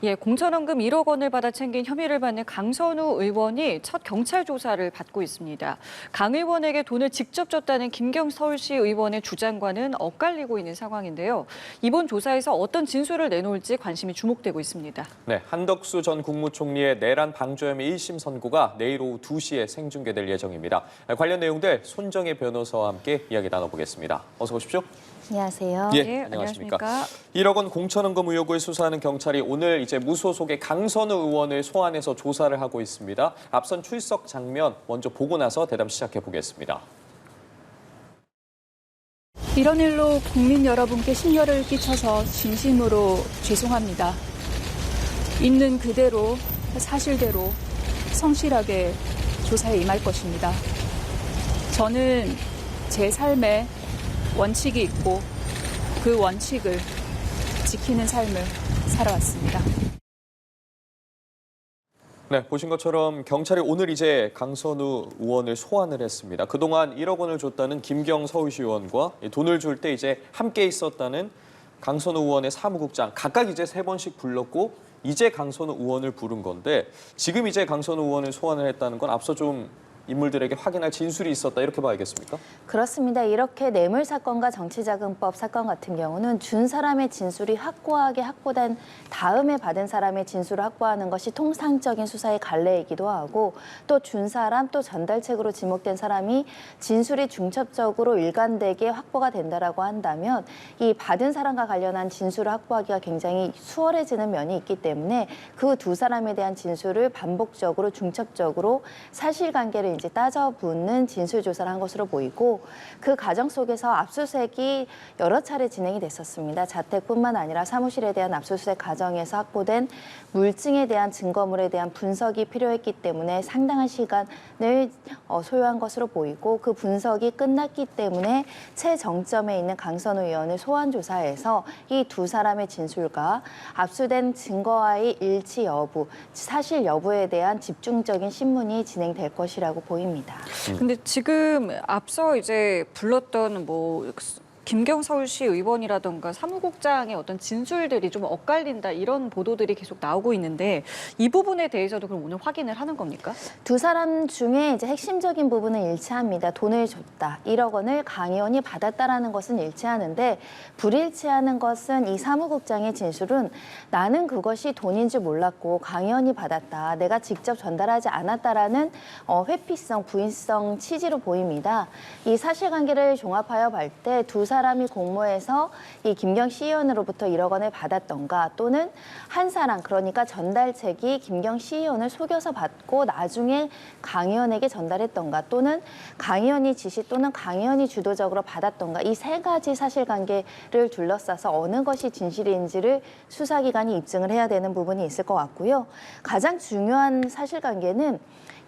예, 공천원금 1억 원을 받아 챙긴 혐의를 받는 강선우 의원이 첫 경찰 조사를 받고 있습니다. 강 의원에게 돈을 직접 줬다는 김경 서울시 의원의 주장과는 엇갈리고 있는 상황인데요. 이번 조사에서 어떤 진술을 내놓을지 관심이 주목되고 있습니다. 네, 한덕수 전 국무총리의 내란 방조 혐의 1심 선고가 내일 오후 2시에 생중계될 예정입니다. 관련 내용들 손정혜 변호사와 함께 이야기 나눠보겠습니다. 어서 오십시오. 안녕하세요. 예, 네, 안녕하십니까. 안녕하십니까. 1억 원 공천원금 의혹을 수사하는 경찰이 오늘 이제 무소속의 강선우 의원을 소환해서 조사를 하고 있습니다. 앞선 출석 장면 먼저 보고 나서 대담 시작해 보겠습니다. 이런 일로 국민 여러분께 심려를 끼쳐서 진심으로 죄송합니다. 있는 그대로 사실대로 성실하게 조사에 임할 것입니다. 저는 제 삶에 원칙이 있고 그 원칙을 지키는 삶을 살아왔습니다. 네, 보신 것처럼 경찰이 오늘 이제 강선우 의원을 소환을 했습니다. 그동안 1억 원을 줬다는 김경 서울시 의원과 돈을 줄 때 이제 함께 있었다는 강선우 의원의 사무국장 각각 이제 3번씩 불렀고 이제 강선우 의원을 부른 건데 지금 이제 강선우 의원을 소환을 했다는 건 앞서 좀 인물들에게 확인할 진술이 있었다 이렇게 봐야겠습니까? 그렇습니다. 이렇게 뇌물 사건과 정치자금법 사건 같은 경우는 준 사람의 진술이 확고하게 확보된 다음에 받은 사람의 진술을 확보하는 것이 통상적인 수사의 관례이기도 하고 또 준 사람 또 전달책으로 지목된 사람이 진술이 중첩적으로 일관되게 확보가 된다라고 한다면 이 받은 사람과 관련한 진술을 확보하기가 굉장히 수월해지는 면이 있기 때문에 그 두 사람에 대한 진술을 반복적으로 중첩적으로 사실관계를 이제 따져붙는 진술 조사를 한 것으로 보이고 그 과정 속에서 압수수색이 여러 차례 진행이 됐었습니다. 자택뿐만 아니라 사무실에 대한 압수수색 과정에서 확보된 물증에 대한 증거물에 대한 분석이 필요했기 때문에 상당한 시간을 소요한 것으로 보이고 그 분석이 끝났기 때문에 최정점에 있는 강선우 의원을 소환 조사에서 이 두 사람의 진술과 압수된 증거와의 일치 여부, 사실 여부에 대한 집중적인 신문이 진행될 것이라고 보입니다. 근데 지금 앞서 이제 불렀던 김경 서울시 의원이라던가 사무국장의 어떤 진술들이 좀 엇갈린다 이런 보도들이 계속 나오고 있는데 이 부분에 대해서도 그럼 오늘 확인을 하는 겁니까? 두 사람 중에 이제 핵심적인 부분은 일치합니다. 돈을 줬다. 1억 원을 강 의원이 받았다라는 것은 일치하는데 불일치하는 것은 이 사무국장의 진술은 나는 그것이 돈인 줄 몰랐고 강 의원이 받았다. 내가 직접 전달하지 않았다라는 회피성, 부인성 취지로 보입니다. 이 사실관계를 종합하여 볼 때 두 사람이 공모해서 이 김경 시의원으로부터 1억 원을 받았던가 또는 한 사람, 그러니까 전달책이 김경 시의원을 속여서 받고 나중에 강 의원에게 전달했던가 또는 강 의원이 지시 또는 강 의원이 주도적으로 받았던가 이 세 가지 사실관계를 둘러싸서 어느 것이 진실인지를 수사기관이 입증을 해야 되는 부분이 있을 것 같고요. 가장 중요한 사실관계는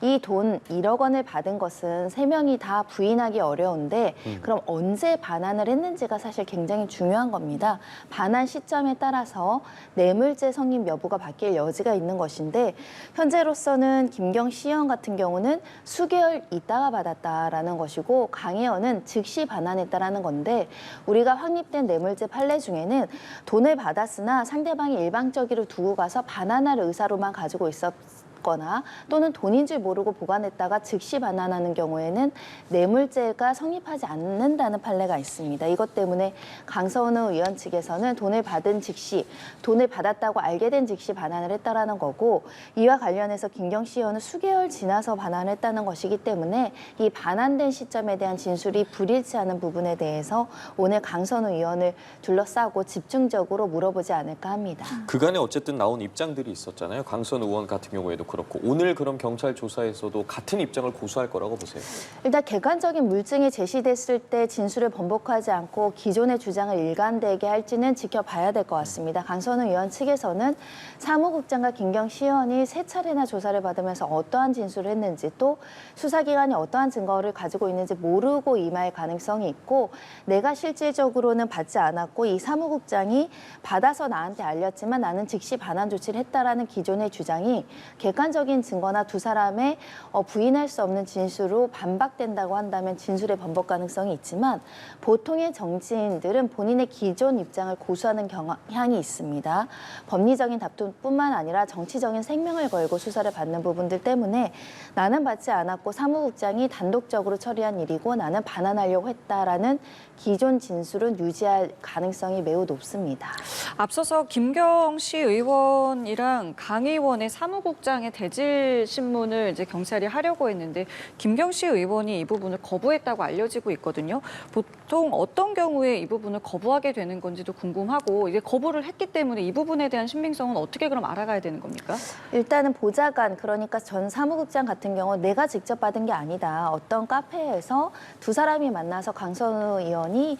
이 돈 1억 원을 받은 것은 3명이 다 부인하기 어려운데 그럼 언제 반환을 했는지가 사실 굉장히 중요한 겁니다. 반환 시점에 따라서 뇌물죄 성립 여부가 바뀔 여지가 있는 것인데 현재로서는 김경 시의원 같은 경우는 수개월 있다가 받았다라는 것이고 강 의원은 즉시 반환했다라는 건데 우리가 확립된 뇌물죄 판례 중에는 돈을 받았으나 상대방이 일방적으로 두고 가서 반환할 의사로만 가지고 있었거나 또는 돈인 줄 모르고 보관했다가 즉시 반환하는 경우에는 뇌물죄가 성립하지 않는다는 판례가 있습니다. 이것 때문에 강선우 의원 측에서는 돈을 받은 즉시, 돈을 받았다고 알게 된 즉시 반환을 했다라는 거고 이와 관련해서 김경 시 의원은 수개월 지나서 반환을 했다는 것이기 때문에 이 반환된 시점에 대한 진술이 불일치하는 부분에 대해서 오늘 강선우 의원을 둘러싸고 집중적으로 물어보지 않을까 합니다. 그간에 어쨌든 나온 입장들이 있었잖아요. 강선우 의원 같은 경우에도 그렇고 오늘 그럼 경찰 조사에서도 같은 입장을 고수할 거라고 보세요? 일단 객관적인 물증이 제시됐을 때 진술을 번복하지 않고 기존의 주장을 일관되게 할지는 지켜봐야 될 것 같습니다. 강선우 의원 측에서는 사무국장과 김경 시의원이 3차례나 조사를 받으면서 어떠한 진술을 했는지 또 수사기관이 어떠한 증거를 가지고 있는지 모르고 임할 가능성이 있고 내가 실질적으로는 받지 않았고 이 사무국장이 받아서 나한테 알렸지만 나는 즉시 반환 조치를 했다라는 기존의 주장이 객관적인 객관적인 증거나 두 사람의 부인할 수 없는 진술로 반박된다고 한다면 진술의 번복 가능성이 있지만 보통의 정치인들은 본인의 기존 입장을 고수하는 경향이 있습니다. 법리적인 다툼뿐만 아니라 정치적인 생명을 걸고 수사를 받는 부분들 때문에 나는 받지 않았고 사무국장이 단독적으로 처리한 일이고 나는 반환하려고 했다라는 기존 진술은 유지할 가능성이 매우 높습니다. 앞서서 김경시 의원이랑 강 의원의 사무국장의 대질 신문을 이제 경찰이 하려고 했는데 김경시 의원이 이 부분을 거부했다고 알려지고 있거든요. 보통 어떤 경우에 이 부분을 거부하게 되는 건지도 궁금하고 이게 거부를 했기 때문에 이 부분에 대한 신빙성은 어떻게 그럼 알아가야 되는 겁니까? 일단은 보좌관, 그러니까 전 사무국장 같은 경우 내가 직접 받은 게 아니다. 어떤 카페에서 두 사람이 만나서 강선우 의원이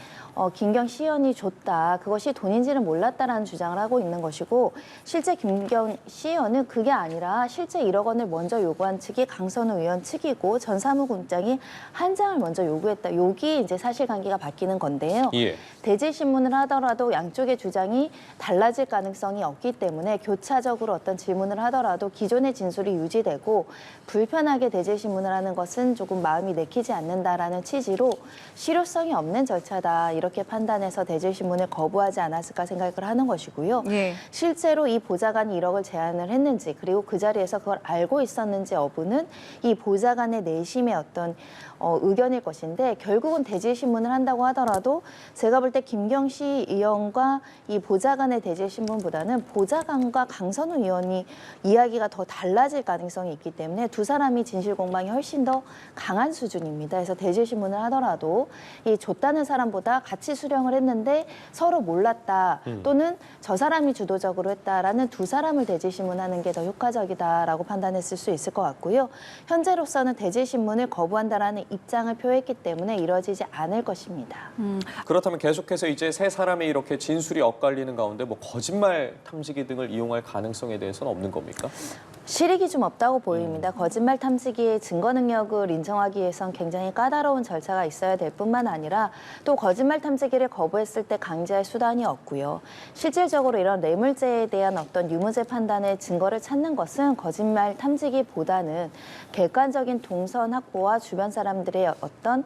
김경시 의원이 줬다. 그것이 돈인지는 몰랐다라는 주장을 하고 있는 것이고 실제 김경시 의원은 그게 아니라 실제 1억 원을 먼저 요구한 측이 강선우 의원 측이고 전 사무국장이 한 장을 먼저 요구했다. 여기 이제 사실관계가 바뀌는 건데요. 예. 대질 신문을 하더라도 양쪽의 주장이 달라질 가능성이 없기 때문에 교차적으로 어떤 질문을 하더라도 기존의 진술이 유지되고 불편하게 대질 신문을 하는 것은 조금 마음이 내키지 않는다라는 취지로 실효성이 없는 절차다 이렇게 판단해서 대질 신문을 거부하지 않았을까 생각을 하는 것이고요. 예. 실제로 이 보좌관이 1억을 제안을 했는지 그리고 그 자리에서 그걸 알고 있었는지 여부는 이 보좌관의 내심의 어떤 의견일 것인데 결국은 대질 신문을 한다고 하더라도 제가 볼 때 김경시 의원과 이 보좌관의 대질 신문보다는 보좌관과 강선우 의원이 이야기가 더 달라질 가능성이 있기 때문에 두 사람이 진실 공방이 훨씬 더 강한 수준입니다. 그래서 대질 신문을 하더라도 이 줬다는 사람보다 같이 수령을 했는데 서로 몰랐다 또는 저 사람이 주도적으로 했다라는 두 사람을 대질 신문하는 게 더 효과적이다라고 판단했을 수 있을 것 같고요. 현재로서는 대질 신문을 거부한다라는 입장을 표했기 때문에 이뤄지지 않을 것입니다. 그렇다면 계속해서 이제 세 사람이 이렇게 진술이 엇갈리는 가운데 뭐 거짓말 탐지기 등을 이용할 가능성에 대해서는 없는 겁니까? 실익이 좀 없다고 보입니다. 거짓말 탐지기의 증거 능력을 인정하기 위해선 굉장히 까다로운 절차가 있어야 될 뿐만 아니라 또 거짓말 탐지기를 거부했을 때 강제할 수단이 없고요. 실질적으로 이런 뇌물죄에 대한 어떤 유무죄 판단의 증거를 찾는 것은 거짓말 탐지기보다는 객관적인 동선 확보와 주변 사람들의 어떤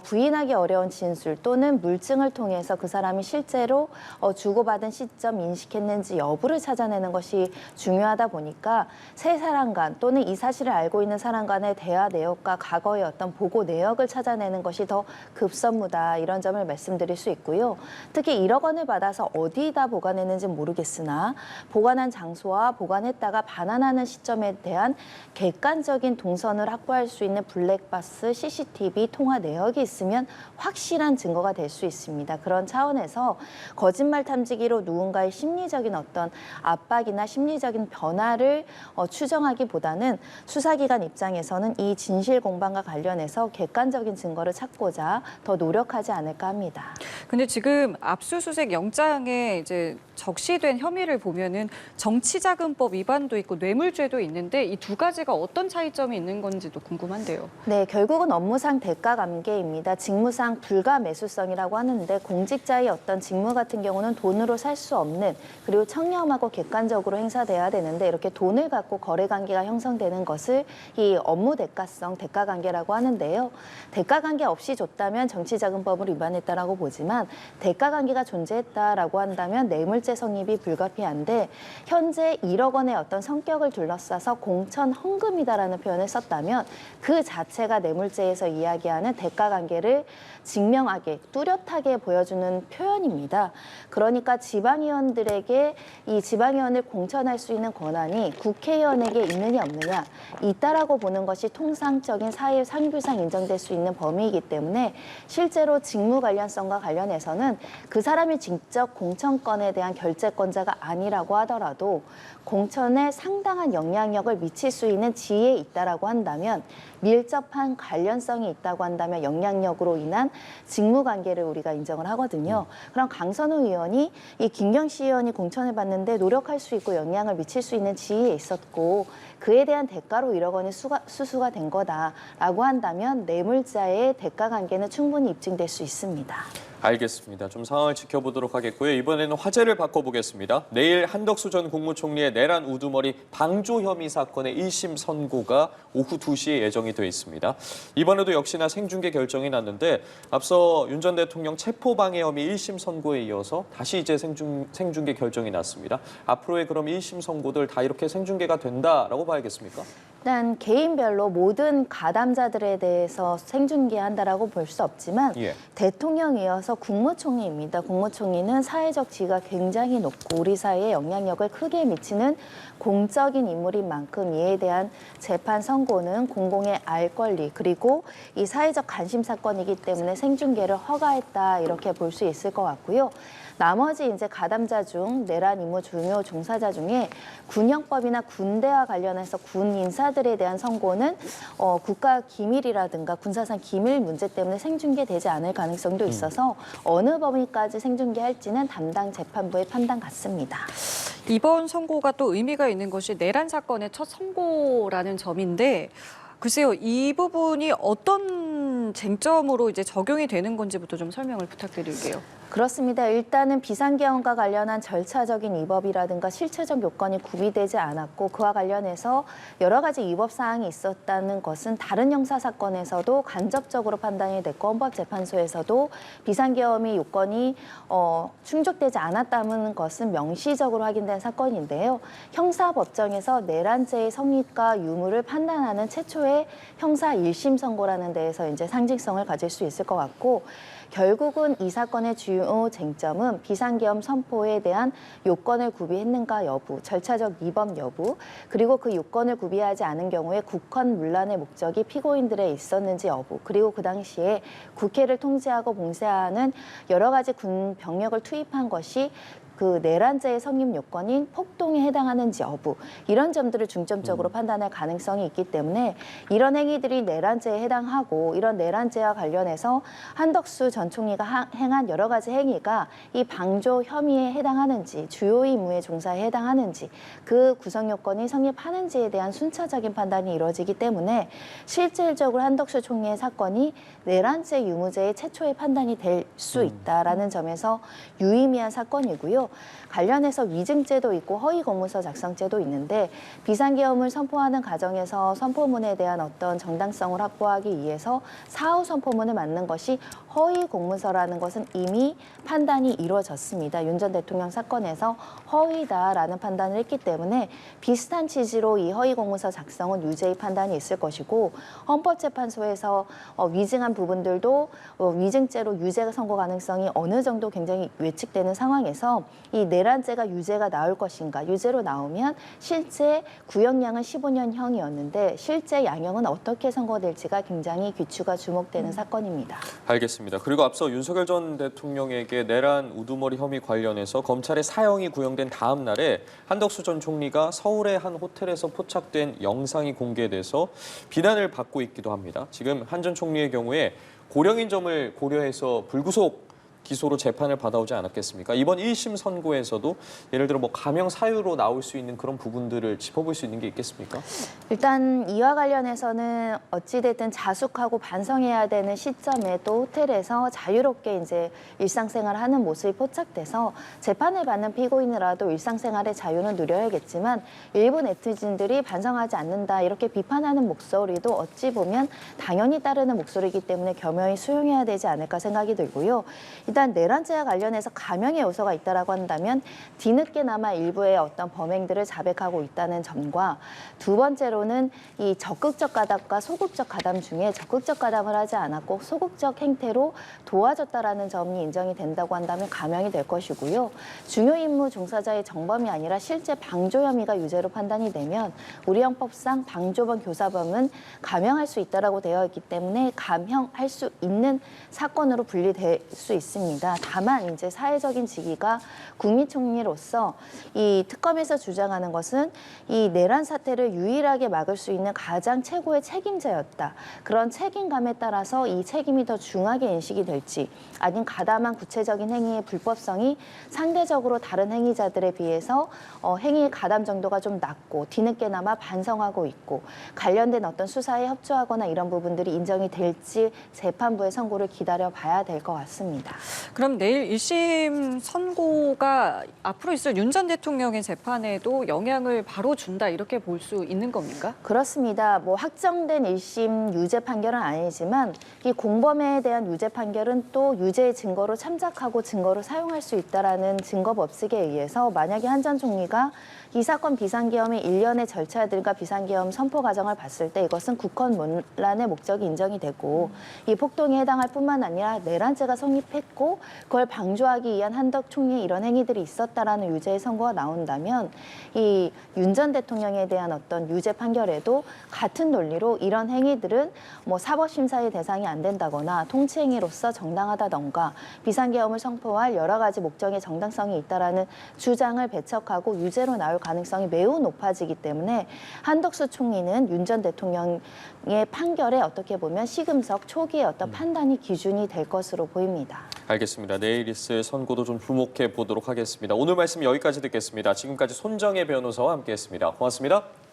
부인하기 어려운 진술 또는 물증을 통해서 그 사람이 실제로 주고받은 시점 인식했는지 여부를 찾아내는 것이 중요하다 보니까 세 사람 간 또는 이 사실을 알고 있는 사람 간의 대화 내역과 과거의 어떤 보고 내역을 찾아내는 것이 더 급선무다 이런 점을 말씀드릴 수 있고요. 특히 1억 원을 받아서 어디다 보관했는지는 모르겠으나 보관한 장소와 보관했다가 반환하는 시점에 대한 객관적인 동선을 확보할 수 있는 블랙박스 CCTV 통화 내역이 있으면 확실한 증거가 될 수 있습니다. 그런 차원에서 거짓말 탐지기로 누군가의 심리적인 어떤 압박이나 심리적인 변화를 추정하기보다는 수사기관 입장에서는 이 진실 공방과 관련해서 객관적인 증거를 찾고자 더 노력하지 않을까 합니다. 근데 지금 압수수색 영장에 이제 적시된 혐의를 보면은 정치자금법 위반도 있고 뇌물죄도 있는데 이 두 가지가 어떤 차이점이 있는 건지도 궁금한데요. 네, 결국은 업무상 대가관계입니다. 직무상 불가매수성이라고 하는데 공직자의 어떤 직무 같은 경우는 돈으로 살 수 없는 그리고 청렴하고 객관적으로 행사돼야 되는데 이렇게 돈을 갖고 거래관계가 형성되는 것을 이 업무 대가성 대가관계라고 하는데요. 대가관계 없이 줬다면 정치자금법을 위반했다라고 보지만 대가관계가 존재했다라고 한다면 뇌물죄 성립이 불가피한데 현재 1억 원의 어떤 성격을 둘러싸서 공천 헌금이다라는 표현을 썼다면 그 자체가 뇌물죄에서 이야기하는 대가관계를 증명하게 뚜렷하게 보여주는 표현입니다. 그러니까 지방의원들에게 이 지방의원을 공천할 수 있는 권한이 국회의원에게 있느냐 없느냐 있다라고 보는 것이 통상적인 사회 상규상 인정될 수 있는 범위이기 때문에 실제로 직무 관련성과 관련해서는 그 사람이 직접 공천권에 대한 결재권자가 아니라고 하더라도 공천에 상당한 영향력을 미칠 수 있는 지위에 있다라고 한다면 밀접한 관련성이 있다고 한다면 영향력으로 인한 직무 관계를 우리가 인정을 하거든요. 그럼 강선우 의원이 이 김경시 의원이 공천을 받는데 노력할 수 있고 영향을 미칠 수 있는 지위에 있었고 그에 대한 대가로 1억 원이 수수가 된 거다라고 한다면 뇌물자의 대가 관계는 충분히 입증될 수 있습니다. 알겠습니다. 좀 상황을 지켜보도록 하겠고요. 이번에는 화제를 바꿔보겠습니다. 내일 한덕수 전 국무총리의 내란 우두머리 방조 혐의 사건의 1심 선고가 오후 2시에 예정이 돼 있습니다. 이번에도 역시나 생중계 결정이 났는데 앞서 윤 전 대통령 체포방해 혐의 1심 선고에 이어서 다시 이제 생중계 결정이 났습니다. 앞으로의 그럼 1심 선고들 다 이렇게 생중계가 된다라고 봐야겠습니까? 일단 개인별로 모든 가담자들에 대해서 생중계한다라고 볼 수 없지만 예. 대통령 이어서 국무총리입니다. 국무총리는 사회적 지위가 굉장히 높고 우리 사회에 영향력을 크게 미치는 공적인 인물인 만큼 이에 대한 재판 선고는 공공의 알 권리 그리고 이 사회적 관심 사건이기 때문에 생중계를 허가했다 이렇게 볼 수 있을 것 같고요. 나머지 이제 가담자 중 내란 임무 중요 종사자 중에 군형법이나 군대와 관련해서 군 인사들에 대한 선고는 국가 기밀이라든가 군사상 기밀 문제 때문에 생중계되지 않을 가능성도 있어서 어느 범위까지 생중계할지는 담당 재판부의 판단 같습니다. 이번 선고가 또 의미가 있는 것이 내란 사건의 첫 선고라는 점인데 글쎄요, 이 부분이 어떤 쟁점으로 이제 적용이 되는 건지부터 좀 설명을 부탁드릴게요. 그렇습니다. 일단은 비상계엄과 관련한 절차적인 위법이라든가 실체적 요건이 구비되지 않았고 그와 관련해서 여러 가지 위법 사항이 있었다는 것은 다른 형사 사건에서도 간접적으로 판단이 됐고 헌법재판소에서도 비상계엄의 요건이 충족되지 않았다는 것은 명시적으로 확인된 사건인데요. 형사법정에서 내란죄의 성립과 유무를 판단하는 최초의 형사 1심 선고라는 데에서 이제 상징성을 가질 수 있을 것 같고 결국은 이 사건의 주요 쟁점은 비상계엄 선포에 대한 요건을 구비했는가 여부, 절차적 위법 여부, 그리고 그 요건을 구비하지 않은 경우에 국헌 문란의 목적이 피고인들에 있었는지 여부, 그리고 그 당시에 국회를 통제하고 봉쇄하는 여러 가지 군 병력을 투입한 것이 그 내란죄의 성립 요건인 폭동에 해당하는지 여부 이런 점들을 중점적으로 판단할 가능성이 있기 때문에 이런 행위들이 내란죄에 해당하고 이런 내란죄와 관련해서 한덕수 전 총리가 행한 여러 가지 행위가 이 방조 혐의에 해당하는지 주요 임무의 종사에 해당하는지 그 구성 요건이 성립하는지에 대한 순차적인 판단이 이루어지기 때문에 실질적으로 한덕수 총리의 사건이 내란죄 유무죄의 최초의 판단이 될 수 있다라는 점에서 유의미한 사건이고요. 관련해서 위증죄도 있고 허위공문서 작성죄도 있는데 비상계엄을 선포하는 과정에서 선포문에 대한 어떤 정당성을 확보하기 위해서 사후 선포문을 맞는 것이 허위공문서라는 것은 이미 판단이 이루어졌습니다. 윤 전 대통령 사건에서 허위다라는 판단을 했기 때문에 비슷한 취지로 이 허위공문서 작성은 유죄의 판단이 있을 것이고 헌법재판소에서 위증한 부분들도 위증죄로 유죄가 선고 가능성이 어느 정도 굉장히 예측되는 상황에서 이 내란죄가 유죄가 나올 것인가. 유죄로 나오면 실제 구형량은 15년형이었는데 실제 양형은 어떻게 선고될지가 굉장히 귀추가 주목되는 사건입니다. 알겠습니다. 그리고 앞서 윤석열 전 대통령에게 내란 우두머리 혐의 관련해서 검찰의 사형이 구형된 다음 날에 한덕수 전 총리가 서울의 한 호텔에서 포착된 영상이 공개돼서 비난을 받고 있기도 합니다. 지금 한 전 총리의 경우에 고령인 점을 고려해서 불구속 기소로 재판을 받아오지 않았겠습니까? 이번 1심 선고에서도 예를 들어 뭐 감형 사유로 나올 수 있는 그런 부분들을 짚어볼 수 있는 게 있겠습니까? 일단 이와 관련해서는 어찌됐든 자숙하고 반성해야 되는 시점에 또 호텔에서 자유롭게 이제 일상생활을 하는 모습이 포착돼서 재판을 받는 피고인이라도 일상생활의 자유는 누려야겠지만 일부 네티즌들이 반성하지 않는다 이렇게 비판하는 목소리도 어찌 보면 당연히 따르는 목소리이기 때문에 겸허히 수용해야 되지 않을까 생각이 들고요. 일단 내란죄와 관련해서 감형의 요소가 있다라고 한다면 뒤늦게나마 일부의 어떤 범행들을 자백하고 있다는 점과 두 번째로는 이 적극적 가담과 소극적 가담 중에 적극적 가담을 하지 않았고 소극적 행태로 도와줬다라는 점이 인정이 된다고 한다면 감형이 될 것이고요. 중요 임무 종사자의 정범이 아니라 실제 방조 혐의가 유죄로 판단이 되면 우리 형법상 방조범 교사범은 감형할 수 있다라고 되어 있기 때문에 감형할 수 있는 사건으로 분리될 수 있습니다. 다만 이제 사회적인 직위가 국무총리로서 이 특검에서 주장하는 것은 이 내란 사태를 유일하게 막을 수 있는 가장 최고의 책임자였다. 그런 책임감에 따라서 이 책임이 더 중하게 인식이 될지 아닌 가담한 구체적인 행위의 불법성이 상대적으로 다른 행위자들에 비해서 행위의 가담 정도가 좀 낮고 뒤늦게나마 반성하고 있고 관련된 어떤 수사에 협조하거나 이런 부분들이 인정이 될지 재판부의 선고를 기다려 봐야 될 것 같습니다. 그럼 내일 1심 선고가 앞으로 있을 윤 전 대통령의 재판에도 영향을 바로 준다 이렇게 볼 수 있는 겁니까? 그렇습니다. 뭐 확정된 1심 유죄 판결은 아니지만 이 공범에 대한 유죄 판결은 또 유죄의 증거로 참작하고 증거로 사용할 수 있다라는 증거법칙에 의해서 만약에 한 전 총리가 이 사건 비상계엄의 일련의 절차들과 비상계엄 선포 과정을 봤을 때 이것은 국헌문란의 목적이 인정이 되고 이 폭동에 해당할 뿐만 아니라 내란죄가 성립했고 그걸 방조하기 위한 한덕 총리의 이런 행위들이 있었다라는 유죄의 선고가 나온다면 이 윤 전 대통령에 대한 어떤 유죄 판결에도 같은 논리로 이런 행위들은 뭐 사법심사의 대상이 안 된다거나 통치행위로서 정당하다던가 비상계엄을 선포할 여러 가지 목적의 정당성이 있다라는 주장을 배척하고 유죄로 나올 가능성이 매우 높아지기 때문에 한덕수 총리는 윤 전 대통령의 판결에 어떻게 보면 시금석 초기의 어떤 판단이 기준이 될 것으로 보입니다. 알겠습니다. 내일 있을 선고도 좀 주목해 보도록 하겠습니다. 오늘 말씀 여기까지 듣겠습니다. 지금까지 손정혜 변호사와 함께했습니다. 고맙습니다.